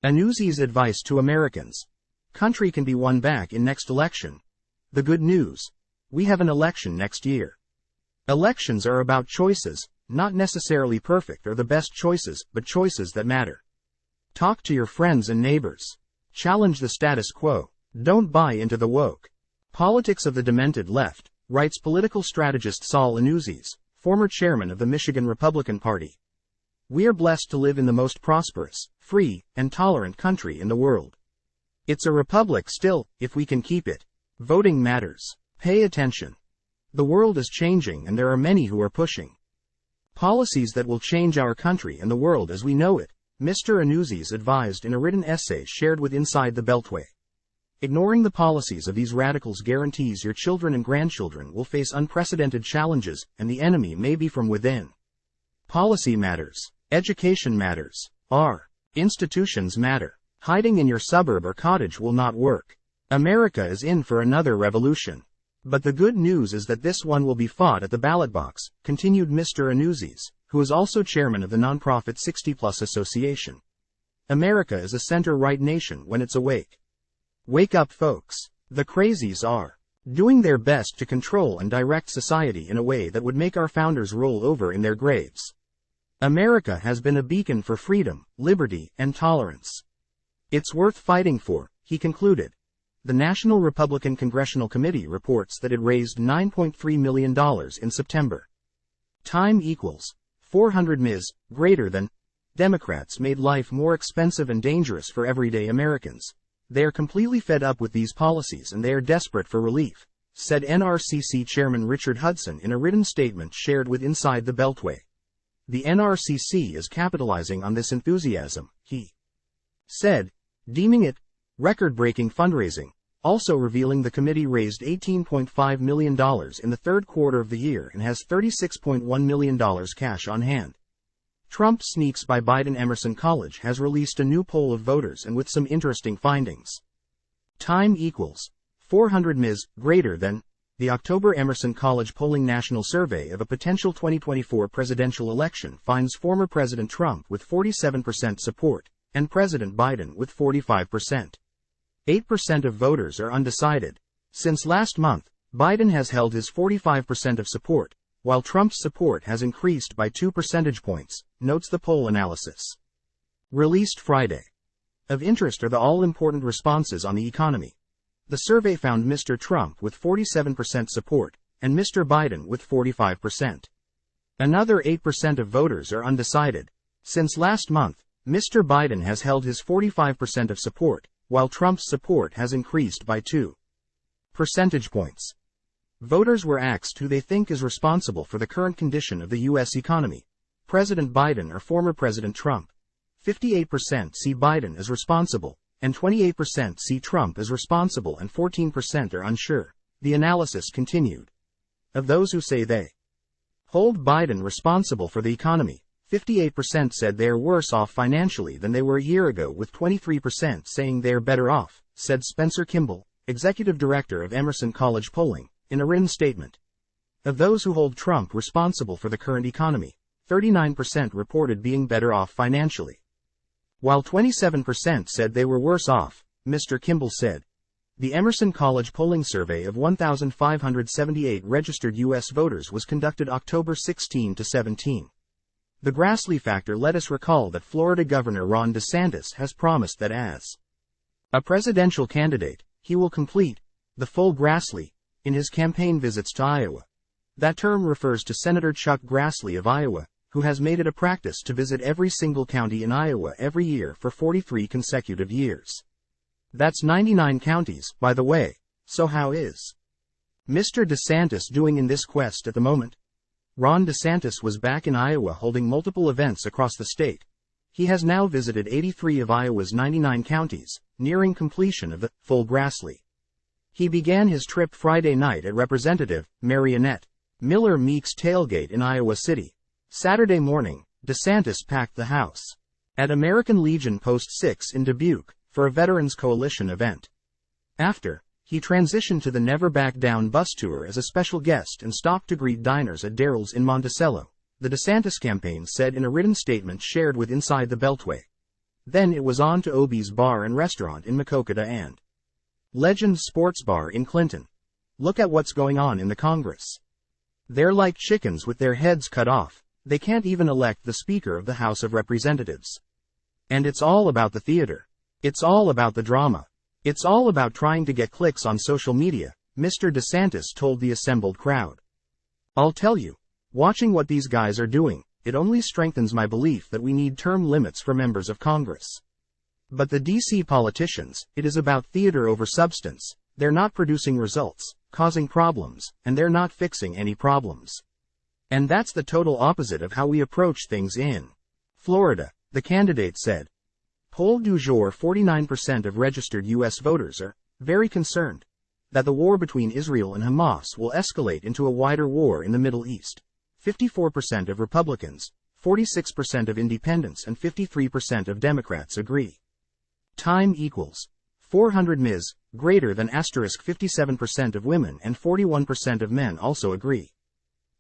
Anuzis' advice to Americans. Country can be won back in next election. The good news. We have an election next year. Elections are about choices, not necessarily perfect or the best choices, but choices that matter. Talk to your friends and neighbors. Challenge the status quo. Don't buy into the woke politics of the demented left, writes political strategist Saul Anuzis, former chairman of the Michigan Republican Party. We are blessed to live in the most prosperous, free, and tolerant country in the world. It's a republic still, if we can keep it. Voting matters. Pay attention. The world is changing and there are many who are pushing policies that will change our country and the world as we know it, Mr. Anuzis advised in a written essay shared with Inside the Beltway. Ignoring the policies of these radicals guarantees your children and grandchildren will face unprecedented challenges, and the enemy may be from within. Policy matters. Education matters. Our institutions matter. Hiding in your suburb or cottage will not work. America is in for another revolution. But the good news is that this one will be fought at the ballot box, continued Mr. Anuzis, who is also chairman of the nonprofit 60+ Association. America is a center-right nation when it's awake. Wake up, folks. The crazies are doing their best to control and direct society in a way that would make our founders roll over in their graves. America has been a beacon for freedom, liberty, and tolerance. It's worth fighting for, he concluded. The National Republican Congressional Committee reports that it raised $9.3 million in September. Time equals 400 Ms. greater than. Democrats made life more expensive and dangerous for everyday Americans. They are completely fed up with these policies and they are desperate for relief, said NRCC Chairman Richard Hudson in a written statement shared with Inside the Beltway. The NRCC is capitalizing on this enthusiasm, he said, deeming it record-breaking fundraising, also revealing the committee raised $18.5 million in the third quarter of the year and has $36.1 million cash on hand. Trump sneaks by Biden. Emerson College has released a new poll of voters and with some interesting findings. Time equals 400 Ms. greater than. The October Emerson College polling national survey of a potential 2024 presidential election finds former President Trump with 47% support and President Biden with 45%. 8% of voters are undecided. Since last month, Biden has held his 45% of support, while Trump's support has increased by 2 percentage points, notes the poll analysis. Released Friday. Of interest are the all-important responses on the economy. The survey found Mr. Trump with 47% support, and Mr. Biden with 45%. Another 8% of voters are undecided. Since last month, Mr. Biden has held his 45% of support, while Trump's support has increased by 2 percentage points. Voters were asked who they think is responsible for the current condition of the U.S. economy, President Biden or former President Trump. 58% see Biden as responsible, and 28% see Trump as responsible, and 14% are unsure, the analysis continued. Of those who say they hold Biden responsible for the economy, 58% said they are worse off financially than they were a year ago, with 23% saying they are better off, said Spencer Kimball, executive director of Emerson College Polling, in a written statement. Of those who hold Trump responsible for the current economy, 39% reported being better off financially, while 27% said they were worse off, Mr. Kimball said. The Emerson College polling survey of 1,578 registered U.S. voters was conducted October 16 to 17. The Grassley factor let us recall that Florida Governor Ron DeSantis has promised that as a presidential candidate, he will complete the full Grassley in his campaign visits to Iowa. That term refers to Senator Chuck Grassley of Iowa, who has made it a practice to visit every single county in Iowa every year for 43 consecutive years. That's 99 counties, by the way. So how is Mr. DeSantis doing in this quest at the moment? Ron DeSantis was back in Iowa holding multiple events across the state. He has now visited 83 of Iowa's 99 counties, nearing completion of the full Grassley. He began his trip Friday night at Representative Marionette Miller Meek's tailgate in Iowa City. Saturday morning, DeSantis packed the house at American Legion Post 6 in Dubuque for a Veterans Coalition event. After, he transitioned to the Never Back Down bus tour as a special guest and stopped to greet diners at Daryl's in Monticello, the DeSantis campaign said in a written statement shared with Inside the Beltway. Then it was on to Obie's Bar and Restaurant in Maquoketa and Legend's Sports Bar in Clinton. Look at what's going on in the Congress. They're like chickens with their heads cut off. They can't even elect the Speaker of the House of Representatives. And it's all about the theater. It's all about the drama. It's all about trying to get clicks on social media, Mr. DeSantis told the assembled crowd. I'll tell you, watching what these guys are doing, it only strengthens my belief that we need term limits for members of Congress. But the DC politicians, it is about theater over substance. They're not producing results, causing problems, and they're not fixing any problems. And that's the total opposite of how we approach things in Florida, the candidate said. Poll du jour: 49% of registered U.S. voters are very concerned that the war between Israel and Hamas will escalate into a wider war in the Middle East. 54% of Republicans, 46% of independents and 53% of Democrats agree. Time equals 400 ms, greater than asterisk 57% of women and 41% of men also agree.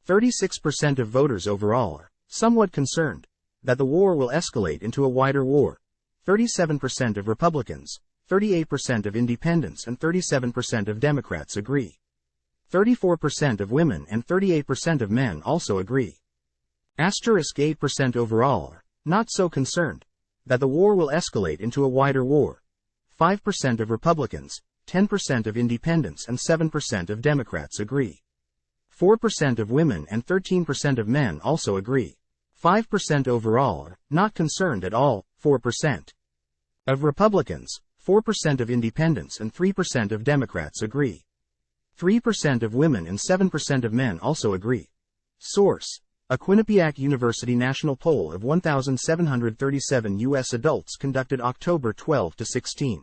36% of voters overall are somewhat concerned that the war will escalate into a wider war. 37% of Republicans, 38% of independents and 37% of Democrats agree. 34% of women and 38% of men also agree. Asterisk 8% overall are not so concerned that the war will escalate into a wider war. 5% of Republicans, 10% of independents and 7% of Democrats agree. 4% of women and 13% of men also agree. 5% overall are not concerned at all. 4% of Republicans, 4% of independents and 3% of Democrats agree. 3% of women and 7% of men also agree. Source: a Quinnipiac University national poll of 1,737 U.S. adults conducted October 12 to 16.